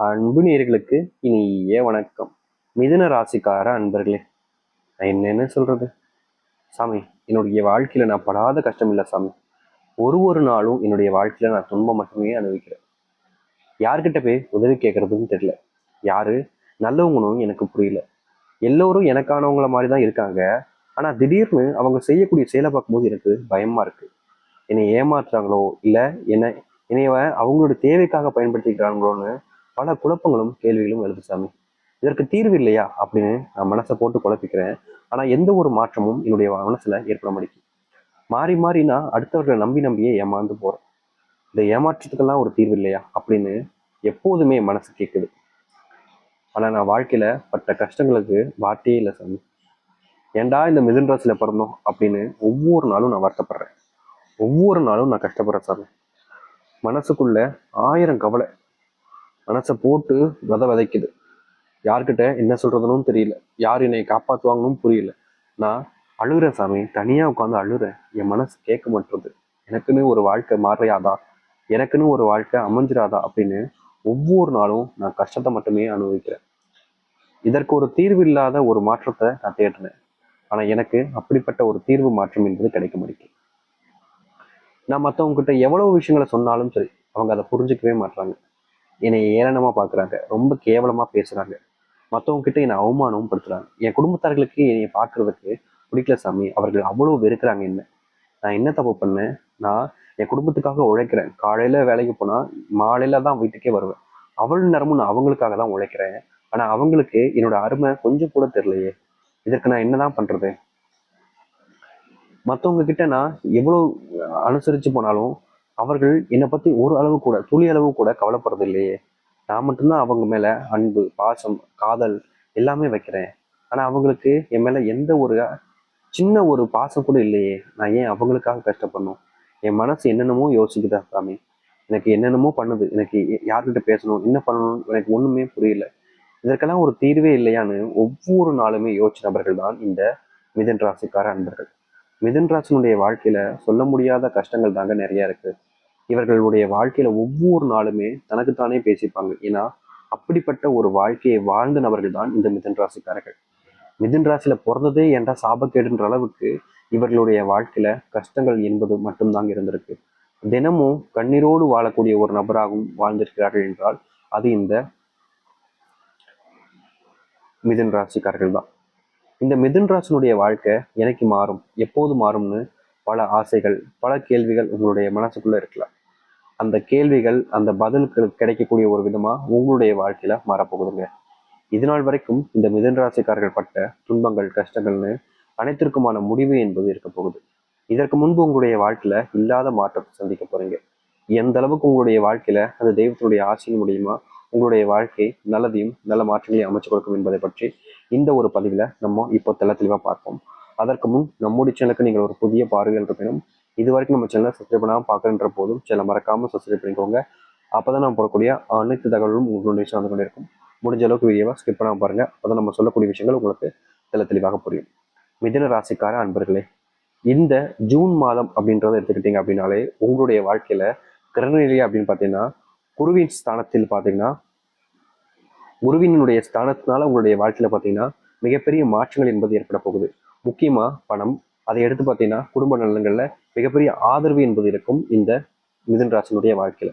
அன்பு நேயர்களுக்கு இனிய வணக்கம். மிதுன ராசிக்கார அன்பர்களே, நான் என்னன்னு சொல்றது சாமி. என்னுடைய வாழ்க்கையில நான் படாத கஷ்டம் இல்லை சாமி. ஒரு நாளும் என்னுடைய வாழ்க்கையில நான் துன்பம் மட்டுமே அனுபவிக்கிறேன். யார்கிட்ட போய் உதவி கேட்கறதுன்னு தெரியல. யாரு நல்லவங்களும் எனக்கு புரியல. எல்லோரும் எனக்கானவங்கள மாதிரி தான் இருக்காங்க. ஆனா திடீர்னு அவங்க செய்யக்கூடிய செயலை பார்க்கும்போது எனக்கு பயமா இருக்கு. என்னை ஏமாத்துறாங்களோ இல்ல என்ன என்னைய அவங்களோட தேவைக்காக பயன்படுத்திக்கிறாங்களோன்னு பல குழப்பங்களும் கேள்விகளும் எழுது சாமி. இதற்கு தீர்வு இல்லையா அப்படின்னு நான் மனசை போட்டு குழப்பிக்கிறேன். ஆனா எந்த ஒரு மாற்றமும் என்னுடைய மனசுல ஏற்பட மாட்டேங்குது. மாறி மாறி நான் அடுத்தவர்களை நம்பியே ஏமாந்து போறேன். இந்த ஏமாற்றத்துக்கெல்லாம் ஒரு தீர்வு இல்லையா அப்படின்னு எப்போதுமே மனசு கேட்குது. ஆனா நான் வாழ்க்கையில பட்ட கஷ்டங்களுக்கு வார்த்தையே இல்லை சாமி. ஏன்டா இந்த மிதுன் ராசியில பிறந்தோம் அப்படின்னு ஒவ்வொரு நாளும் நான் வருத்தப்படுறேன். ஒவ்வொரு நாளும் நான் கஷ்டப்படுறேன் சாமி. மனசுக்குள்ள 1000 கவலை மனசை போட்டு விதைக்குது. யார்கிட்ட என்ன சொல்றதுன்னு தெரியல. யார் என்னை காப்பாற்றுவாங்கன்னு புரியல. நான் அழுகிறேன் சாமி. தனியா உட்காந்து அழுறேன். என் மனசு கேட்க மாட்டுறது. எனக்குன்னு ஒரு வாழ்க்கை மாறையாதா, எனக்குன்னு ஒரு வாழ்க்கை அமைஞ்சிராதா அப்படின்னு ஒவ்வொரு நாளும் நான் கஷ்டத்தை மட்டுமே அனுபவிக்கிறேன். இதற்கு ஒரு தீர்வு இல்லாத ஒரு மாற்றத்தை நான் தேடினேன். ஆனா எனக்கு அப்படிப்பட்ட ஒரு தீர்வு மாற்றம் என்பது கிடைக்க மாட்டேங்குது. நான் மற்றவங்க கிட்ட எவ்வளவு விஷயங்களை சொன்னாலும் சரி, அவங்க அதை புரிஞ்சுக்கவே மாட்டாங்க. என்னை ஏளனமா பாக்குறாங்க, ரொம்ப கேவலமா பேசுறாங்க. மற்றவங்க கிட்ட என்னை அவமானமும் படுத்துறாங்க. என் குடும்பத்தார்களுக்கு என்னை பார்க்கறதுக்கு பிடிக்கல சாமி. அவர்கள் அவ்வளவு வெறுக்கிறாங்க என்ன. நான் என்ன தப்பு பண்ணேன்? நான் என் குடும்பத்துக்காக உழைக்கிறேன். காலையில வேலைக்கு போனா மாலையில தான் வீட்டுக்கே வருவேன். அவ்வளவு நேரமும் நான் அவங்களுக்காக தான் உழைக்கிறேன். ஆனா அவங்களுக்கு என்னோட அருமை கொஞ்சம் கூட தெரியலையே. இதற்கு நான் என்னதான் பண்றது? மற்றவங்க கிட்ட நான் எவ்வளவு அனுசரிச்சு போனாலும் அவர்கள் என்னை பத்தி ஒரு அளவு கூட, துளி அளவு கூட கவலைப்படுறது இல்லையே. நான் மட்டும்தான் அவங்க மேல அன்பு, பாசம், காதல் எல்லாமே வைக்கிறேன். ஆனா அவங்களுக்கு என் மேல எந்த ஒரு சின்ன ஒரு பாசம் கூட இல்லையே. நான் ஏன் அவங்களுக்காக கஷ்டப்படணும்? என் மனசு என்னென்னமோ யோசிக்குதா சாமி. எனக்கு என்னென்னமோ பண்ணுது. எனக்கு யார்கிட்ட பேசணும், என்ன பண்ணணும், எனக்கு ஒண்ணுமே புரியல. இதற்கெல்லாம் ஒரு தீர்வே இல்லையான்னு ஒவ்வொரு நாளுமே யோசிச்ச நபர்கள் தான் இந்த மிதுன் ராசிக்கார அன்பர்கள். மிதுன் ராசினுடைய வாழ்க்கையில சொல்ல முடியாத கஷ்டங்கள் தாங்க நிறைய இருக்கு. இவர்களுடைய வாழ்க்கையில ஒவ்வொரு நாளுமே தனக்குத்தானே பேசிப்பாங்க. ஏன்னா அப்படிப்பட்ட ஒரு வாழ்க்கையை வாழ்ந்த நபர்கள் தான் இந்த மிதுன் ராசிக்காரர்கள். மிதுன் ராசியில பிறந்ததே என்ற சாபக்கேடுன்ற அளவுக்கு இவர்களுடைய வாழ்க்கையில கஷ்டங்கள் என்பது மட்டும்தாங்க இருந்திருக்கு. தினமும் கண்ணீரோடு வாழக்கூடிய ஒரு நபராகவும் வாழ்ந்திருக்கிறார்கள் என்றால் அது இந்த மிதுன் ராசிக்காரர்கள் தான். இந்த மிதுன் ராசினுடைய வாழ்க்கை எனக்கு மாறும், எப்போது மாறும்னு பல ஆசைகள், பல கேள்விகள் உங்களுடைய மனசுக்குள்ள இருக்கலாம். அந்த கேள்விகள், அந்த பதில்கள் கிடைக்கக்கூடிய ஒரு விதமா உங்களுடைய வாழ்க்கையில மாறப்போகுதுங்க. இதுநாள் வரைக்கும் இந்த மிதுன் ராசிக்காரர்கள் பட்ட துன்பங்கள், கஷ்டங்கள்னு அனைத்திற்குமான முடிவு என்பது இருக்க போகுது. இதற்கு முன்பு உங்களுடைய வாழ்க்கையில இல்லாத மாற்றத்தை சந்திக்க போறீங்க. எந்த அளவுக்கு உங்களுடைய வாழ்க்கையில அந்த தெய்வத்தினுடைய ஆசையின் மூலியமா உங்களுடைய வாழ்க்கை நல்லதையும் நல்ல மாற்றங்களையும் அமைச்சு கொடுக்கும் என்பதை பற்றி இந்த ஒரு பதிவுல நம்ம இப்போ தெளிவா பார்ப்போம். அதற்கு முன் நம்முடைய சேனலுக்கு நீங்கள் ஒரு புதிய பார்வைகள் இருப்பினும் இது வரைக்கும் நம்ம சேனலை சப்ஸ்கிரைப் பண்ணாமல் பார்க்கன்ற போதும் சேனலை மறக்காம சப்ஸ்கிரைப் பண்ணிக்கோங்க. அப்பதான் நம்ம போடக்கூடிய அனைத்து தகவலும் உங்களுடைய சார்ந்து கொண்டு இருக்கும். முடிஞ்ச அளவுக்கு வீடியோவை ஸ்கிப் பண்ணாமல் பாருங்க. அப்பதான் நம்ம சொல்லக்கூடிய விஷயங்கள் உங்களுக்கு தெளிவாக புரியும். மிதுன ராசிக்கார அன்பர்களே, இந்த ஜூன் மாதம் அப்படின்றத எடுத்துக்கிட்டீங்க அப்படின்னாலே உங்களுடைய வாழ்க்கையில கிரகநிலை அப்படின்னு பார்த்தீங்கன்னா குருவின் ஸ்தானத்தில் பார்த்தீங்கன்னா குருவினுடைய ஸ்தானத்தினால உங்களுடைய வாழ்க்கையில பார்த்தீங்கன்னா மிகப்பெரிய மாற்றங்கள் என்பது ஏற்பட போகுது. முக்கியமா பணம், அதை எடுத்து பார்த்தீங்கன்னா குடும்ப நலன்கள்ல மிகப்பெரிய ஆதரவு என்பது இருக்கும் இந்த மிதுன் ராசினுடைய வாழ்க்கையில.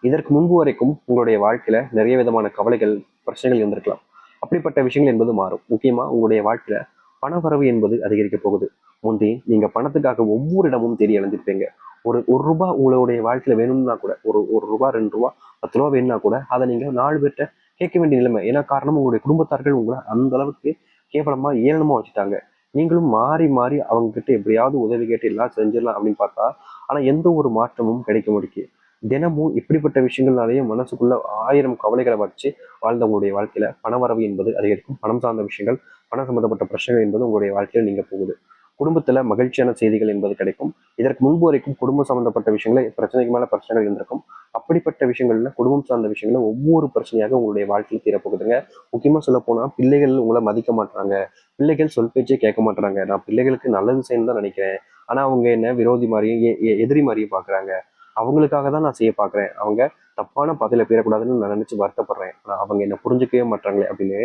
இதற்கு முன்பு வரைக்கும் உங்களுடைய வாழ்க்கையில நிறைய விதமான கவலைகள், பிரச்சனைகள் இருந்திருக்கலாம். அப்படிப்பட்ட விஷயங்கள் என்பது மாறும். முக்கியமா உங்களுடைய வாழ்க்கையில பண வரவு என்பது அதிகரிக்க போகுது. முந்தி நீங்க பணத்துக்காக ஒவ்வொரு இடமும் தேடி அலைஞ்சிருப்பீங்க. ஒரு ரூபாய் உங்களுடைய வாழ்க்கையில வேணும்னா கூட, ஒரு ரூபாய், 2 ரூபாய், 10 ரூபாய் வேணும்னா கூட அதை நீங்க 4 பேர்கிட்ட கேட்க வேண்டிய நிலைமை. ஏன்னா காரணம் உங்களுடைய குடும்பத்தார்கள் உங்களை அந்த அளவுக்கு கேவலமா ஏளனமா வச்சுட்டாங்க. நீங்களும் மாறி மாறி அவங்க கிட்ட எப்படியாவது உதவி கேட்டு எல்லாம் செஞ்சிடலாம் அப்படின்னு பார்த்தா ஆனா எந்த ஒரு மாற்றமும் கிடைக்க முடியும். தினமும் இப்படிப்பட்ட விஷயங்கள்னாலேயே மனசுக்குள்ள 1000 கவலைகளை வச்சு வாழ்ந்தவங்களுடைய வாழ்க்கையில பணவரவு என்பது அதிகரிக்கும். பணம் சார்ந்த விஷயங்கள், பணம் சம்பந்தப்பட்ட பிரச்சனைகள் என்பது உங்களுடைய வாழ்க்கையில நீங்க போகுது. குடும்பத்துல மகிழ்ச்சியான செய்திகள் என்பது கிடைக்கும். இதற்கு முன்பு வரைக்கும் குடும்பம் சம்பந்தப்பட்ட விஷயங்களை பிரச்சனைக்கு மேல பிரச்சனைகள் இருந்திருக்கும். அப்படிப்பட்ட விஷயங்கள்ல குடும்பம் சார்ந்த விஷயங்கள்ல ஒவ்வொரு பிரச்சனையாக உங்களுடைய வாழ்க்கையில் தீரப்போகுதுங்க. முக்கியமா சொல்ல போனா பிள்ளைகள் உங்களை மதிக்க மாட்டாங்க. பிள்ளைகள் சொல் பேச்சே கேட்க மாட்டாங்க. நான் பிள்ளைகளுக்கு நல்லது செய்யணும் தான் நினைக்கிறேன். ஆனா அவங்க என்ன விரோதி மாதிரியும் எதிரி மாதிரியும் பாக்குறாங்க. அவங்களுக்காக தான் நான் செய்ய பாக்குறேன். அவங்க தப்பான பாதையில போயிடக்கூடாதுன்னு நான் நினைச்சு வருத்தப்படுறேன். ஆனா அவங்க என்ன புரிஞ்சுக்கவே மாட்டாங்களே அப்படின்னு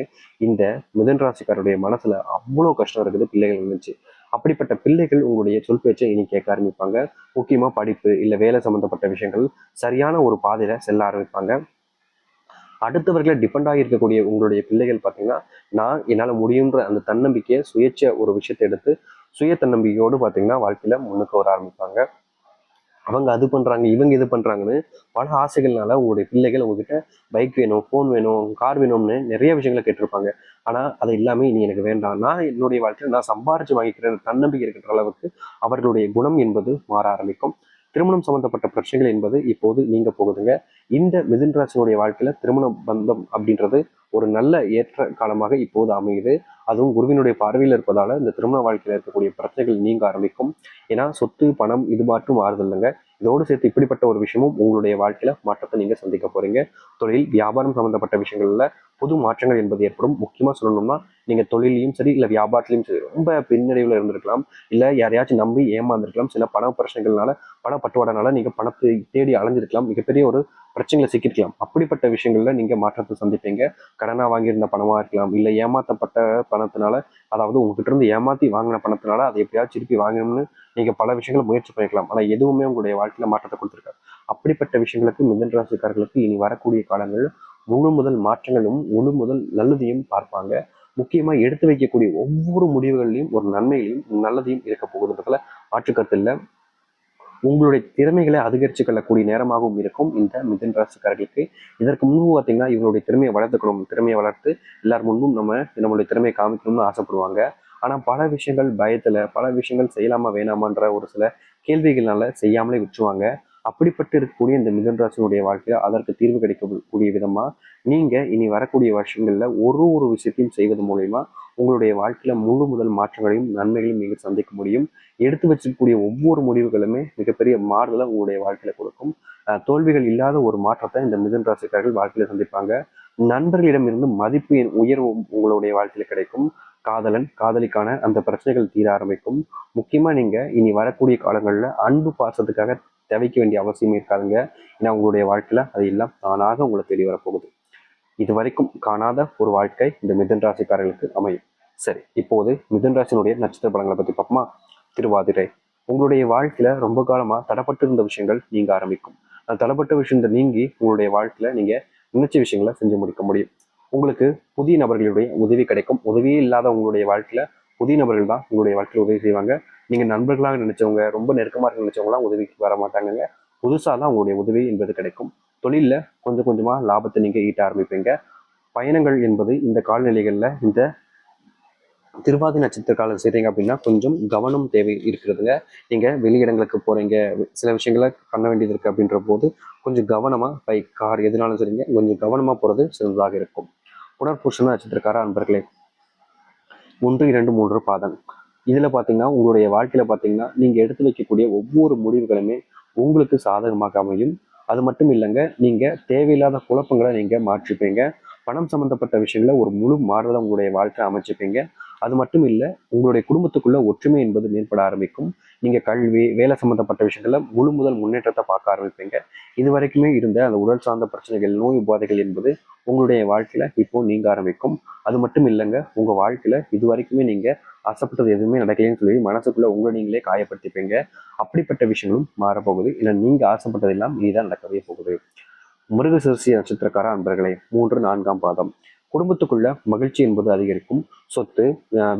இந்த மிதுன ராசிக்காரருடைய மனசுல அவ்வளோ கஷ்டம் இருக்குது பிள்ளைகள் நினைச்சு. அப்படிப்பட்ட பிள்ளைகள் உங்களுடைய சொல் பேச்சை இனி கேட்க ஆரம்பிப்பாங்க. முக்கியமா படிப்பு இல்ல வேலை சம்பந்தப்பட்ட விஷயங்கள் சரியான ஒரு பாதையில செல்ல ஆரம்பிப்பாங்க. அடுத்தவர்களை டிபெண்ட் ஆகி இருக்கக்கூடிய உங்களுடைய பிள்ளைகள் பார்த்தீங்கன்னா, நான் என்னால் முடியுன்ற அந்த தன்னம்பிக்கையை சுயேட்சை ஒரு விஷயத்தை எடுத்து சுய தன்னம்பிக்கையோடு பார்த்தீங்கன்னா வாழ்க்கையில முன்னுக்கு வர ஆரம்பிப்பாங்க. அவங்க அது பண்றாங்க, இவங்க இது பண்றாங்கன்னு பல ஆசைகள்னால உங்களுடைய பிள்ளைகள் உங்ககிட்ட பைக் வேணும், ஃபோன் வேணும், கார் வேணும்னு நிறைய விஷயங்களை கேட்டிருப்பாங்க. ஆனா அது எல்லாமே இனி எனக்கு வேண்டாம், நான் என்னுடைய வாழ்க்கையில் நான் சம்பாரிச்சு வாங்கிக்கிறேன் தன்னம்பிக்கை இருக்கிற அளவுக்கு அவர்களுடைய குணம் என்பது மாற ஆரம்பிக்கும். திருமணம் சம்பந்தப்பட்ட பிரச்சனைகள் என்பது இப்போது நீங்க போகுதுங்க. இந்த மிதுன ராசினுடைய வாழ்க்கையில திருமண பந்தம் அப்படின்றது ஒரு நல்ல ஏற்ற காலமாக இப்போது அமையுது. அதுவும் குருவினுடைய பார்வையில் இருப்பதால இந்த திருமண வாழ்க்கையில இருக்கக்கூடிய பிரச்சனைகள் நீங்க ஆரம்பிக்கும். ஏன்னா சொத்து பணம் இது மட்டும் மாறுதல் இல்லைங்க, இதோடு சேர்த்து இப்படிப்பட்ட ஒரு விஷயமும் உங்களுடைய வாழ்க்கையில மாற்றத்தை நீங்க சந்திக்க போறீங்க. தொழில் வியாபாரம் சம்பந்தப்பட்ட விஷயங்கள்ல புது மாற்றங்கள் என்பது ஏற்படும். முக்கியமா சொல்லணும்னா நீங்க தொழிலையும் சரி இல்ல வியாபாரத்திலையும் சரி ரொம்ப பின்னடைவுல இருந்திருக்கலாம், இல்ல யாரையாச்சும் நம்பி ஏமாந்துருக்கலாம், சில பண பிரச்சனைகள்னால பண பட்டுவாடனால நீங்க பணத்தை தேடி அலைஞ்சிருக்கலாம், மிகப்பெரிய ஒரு பிரச்சனைகளை சிக்கிருக்கலாம். அப்படிப்பட்ட விஷயங்கள்ல நீங்க மாற்றத்தை சந்திப்பீங்க. கடனா வாங்கியிருந்த பணமா இருக்கலாம், இல்ல ஏமாத்தப்பட்ட பணத்தினால, அதாவது உங்ககிட்ட இருந்து ஏமாத்தி வாங்கின பணத்தினால அதை எப்படியாச்சும் திருப்பி வாங்கணும்னு நீங்க பல விஷயங்களை முயற்சி பண்ணிக்கலாம். ஆனா எதுவுமே உங்களுடைய வாழ்க்கையில மாற்றத்தை கொடுத்துருக்காரு. அப்படிப்பட்ட விஷயங்களுக்கு மிதுன ராசிக்காரர்களுக்கு இனி வரக்கூடிய காலங்கள் முழு முதல் மாற்றங்களும் முழு முதல் நல்லதையும் பார்ப்பாங்க. முக்கியமா எடுத்து வைக்கக்கூடிய ஒவ்வொரு முடிவுகள்லையும் ஒரு நன்மையிலையும் நல்லதையும் இருக்க போகுதுன்றதுல மாற்றுக்கருத்து இல்லை. உங்களுடைய திறமைகளை அதிகரிச்சு கொள்ளக்கூடிய நேரமாகவும் இருக்கும் இந்த மிதுன ராசிக்காரர்களுக்கு. இதற்கு முன்பு பார்த்தீங்கன்னா இவங்களுடைய திறமையை வளர்த்துக்கணும், திறமையை வளர்த்து எல்லார் முன்பும் நம்மளுடைய திறமையை காமிக்கணும்னு ஆசைப்படுவாங்க. ஆனா பல விஷயங்கள் பயத்துல பல விஷயங்கள் செய்யலாமா வேணாமான்ற ஒரு சில கேள்விகள்னால செய்யாமலே விட்டுருவாங்க. அப்படிப்பட்டு இருக்கக்கூடிய இந்த மிதுன ராசினுடைய வாழ்க்கையில அதற்கு தீர்வு கிடைக்கக்கூடிய விதமா நீங்க இனி வரக்கூடிய வருஷங்கள்ல ஒரு விஷயத்தையும் செய்வது மூலயமா உங்களுடைய வாழ்க்கையில முழு முதல் மாற்றங்களையும் நன்மைகளையும் நீங்கள் சந்திக்க முடியும். எடுத்து வச்சிருக்கக்கூடிய ஒவ்வொரு முடிவுகளுமே மிகப்பெரிய மாறுதலை உங்களுடைய வாழ்க்கையில கொடுக்கும். தோல்விகள் இல்லாத ஒரு மாற்றத்தை இந்த மிதுன ராசிக்காரர்கள் வாழ்க்கையில சந்திப்பாங்க. நண்பர்களிடமிருந்து மதிப்பு உயர்வு உங்களுடைய வாழ்க்கையில கிடைக்கும். காதலன் காதலிக்கான அந்த பிரச்சனைகள் தீர ஆரம்பிக்கும். முக்கியமா நீங்க இனி வரக்கூடிய காலங்கள்ல அன்பு பாசத்துக்காக தவிக்க வேண்டிய அவசியம் இருக்காதுங்க. ஏன்னா உங்களுடைய வாழ்க்கையில அது எல்லாம் தானாக உங்களை தேடி வரப்போகுது. இது வரைக்கும் காணாத ஒரு வாழ்க்கை இந்த மிதுன ராசிக்காரர்களுக்கு அமையும். சரி, இப்போது மிதுன ராசினுடைய நட்சத்திர பலங்களை பத்தி பார்ப்போமா? திருவாதிரை. உங்களுடைய வாழ்க்கையில ரொம்ப காலமா தடப்பட்டு இருந்த விஷயங்கள் நீங்க ஆரம்பிக்கும். அந்த தடப்பட்ட விஷயத்தை நீங்கி உங்களுடைய வாழ்க்கையில நீங்க நினைச்ச விஷயங்களை செஞ்சு முடிக்க முடியும். உங்களுக்கு புதிய நபர்களுடைய உதவி கிடைக்கும். உதவியே இல்லாத உங்களுடைய வாழ்க்கையில புதிய நபர்கள் தான் உங்களுடைய வாழ்க்கையில உதவி செய்வாங்க. நீங்க நண்பர்களாக நினைச்சவங்க, ரொம்ப நெருக்கமாக நினைச்சவங்களாம் உதவிக்கு வர மாட்டாங்க. புதுசாக தான் உங்களுடைய உதவி என்பது கிடைக்கும். தொழிலில் கொஞ்சம் கொஞ்சமாக லாபத்தை நீங்கள் ஈட்ட ஆரம்பிப்பீங்க. பயணங்கள் என்பது இந்த காலநிலைகளில் இந்த திருவாதி நட்சத்திர காலம் செய்கிறீங்க அப்படின்னா கொஞ்சம் கவனம் தேவை இருக்கிறதுங்க. நீங்கள் வெளியிடங்களுக்கு போகிறீங்க, சில விஷயங்களை பண்ண வேண்டியது இருக்குது அப்படின்ற போது கொஞ்சம் கவனமாக பைக் கார் எதுனாலும் சரிங்க, கொஞ்சம் கவனமாக போகிறது சிறந்ததாக இருக்கும். புனர்பூசண நட்சத்திரக்கார அன்பர்களே, 1, 2, 3 பாதம். இதில் பார்த்தீங்கன்னா உங்களுடைய வாழ்க்கையில் பார்த்தீங்கன்னா நீங்கள் எடுத்து வைக்கக்கூடிய ஒவ்வொரு முடிவுகளுமே உங்களுக்கு சாதகமாக அமையும். அது மட்டும் இல்லைங்க, நீங்கள் தேவையில்லாத குழப்பங்களை நீங்கள் மாற்றிப்பீங்க. பணம் சம்மந்தப்பட்ட விஷயங்கள ஒரு முழு மாறுதலை உங்களுடைய வாழ்க்கை அமைச்சுப்பீங்க. அது மட்டும் இல்லை, உங்களுடைய குடும்பத்துக்குள்ள ஒற்றுமை என்பது மேம்பட ஆரம்பிக்கும். நீங்கள் கல்வி வேலை சம்மந்தப்பட்ட விஷயங்கள்ல முழு முதல் முன்னேற்றத்தை பார்க்க ஆரம்பிப்பீங்க. இது வரைக்குமே இருந்த அந்த உடல் சார்ந்த பிரச்சனைகள் நோய் உபாதைகள் என்பது உங்களுடைய வாழ்க்கையில இப்போ நீங்க ஆரம்பிக்கும். அது மட்டும் இல்லைங்க, உங்க வாழ்க்கையில இது வரைக்குமே நீங்க ஆசைப்பட்டது எதுவுமே நடக்கலைன்னு சொல்லி மனசுக்குள்ள உங்களை நீங்களே காயப்படுத்திப்பீங்க. அப்படிப்பட்ட விஷயங்களும் மாறப்போகுது. இல்லை நீங்க ஆசைப்பட்டதெல்லாம் இனிதான் நடக்கவே போகுது. மிருகசீரிஷ நட்சத்திரக்கார அன்பர்களே, 3, 4ஆம் பாதம். குடும்பத்துக்குள்ள மகிழ்ச்சி என்பது அதிகரிக்கும். சொத்து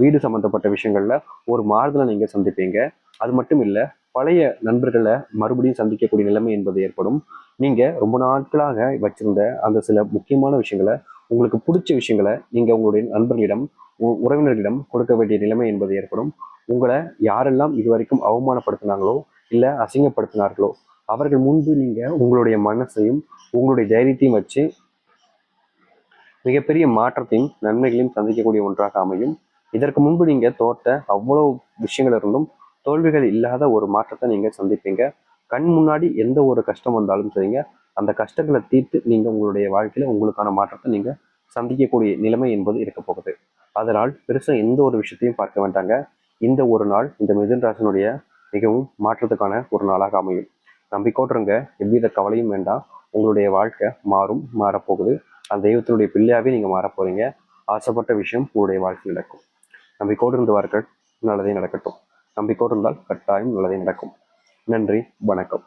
வீடு சம்பந்தப்பட்ட விஷயங்கள்ல ஒரு மாறுதலை நீங்க சந்திப்பீங்க. அது மட்டும் இல்ல, பழைய நண்பர்களை மறுபடியும் சந்திக்கக்கூடிய நிலைமை என்பது ஏற்படும். நீங்க ரொம்ப நாட்களாக வச்சிருந்த அந்த சில முக்கியமான விஷயங்களை, உங்களுக்கு பிடிச்ச விஷயங்களை நீங்க உங்களுடைய நண்பர்களிடம் உறவினர்களிடம் கொடுக்க வேண்டிய நிலைமை என்பது ஏற்படும். உங்களை யாரெல்லாம் இதுவரைக்கும் அவமானப்படுத்தினாங்களோ இல்ல அசிங்கப்படுத்தினார்களோ அவர்கள் முன்பு நீங்க உங்களுடைய மனசையும் உங்களுடைய தைரியத்தையும் வச்சு மிகப்பெரிய மாற்றத்தையும் நன்மைகளையும் சந்திக்கக்கூடிய ஒன்றாக அமையும். இதற்கு முன்பு நீங்க தோற்ற அவ்வளவு விஷயங்கள் இருந்தும் தோல்விகள் இல்லாத ஒரு மாற்றத்தை நீங்க சந்திப்பீங்க. கண் முன்னாடி எந்த ஒரு கஷ்டம் வந்தாலும் சரிங்க, அந்த கஷ்டங்களை தீர்த்து நீங்க உங்களுடைய வாழ்க்கையில உங்களுக்கான மாற்றத்தை நீங்க சந்திக்கக்கூடிய நிலைமை என்பது இருக்க போகுது. அதனால் பெருசா எந்த ஒரு விஷயத்தையும் பார்க்க வேண்டாங்க. இந்த ஒரு நாள் இந்த மிதுன ராசினுடைய மிகவும் மாற்றத்துக்கான ஒரு நாளாக அமையும். நம்பிக்கோட்டுருங்க, எவ்வித கவலையும் வேண்டாம். உங்களுடைய வாழ்க்கை மாறும், மாறப்போகுது. அந்த தெய்வத்தினுடைய பிள்ளையாவே நீங்கள் மாறப்போறீங்க. ஆசைப்பட்ட விஷயம் உங்களுடைய வாழ்க்கை நடக்கும். நம்பிக்கையோடு இருந்து வார்கள், நல்லதே நடக்கட்டும். நம்பிக்கையோடு இருந்தால் கட்டாயம் நல்லதே நடக்கும். நன்றி, வணக்கம்.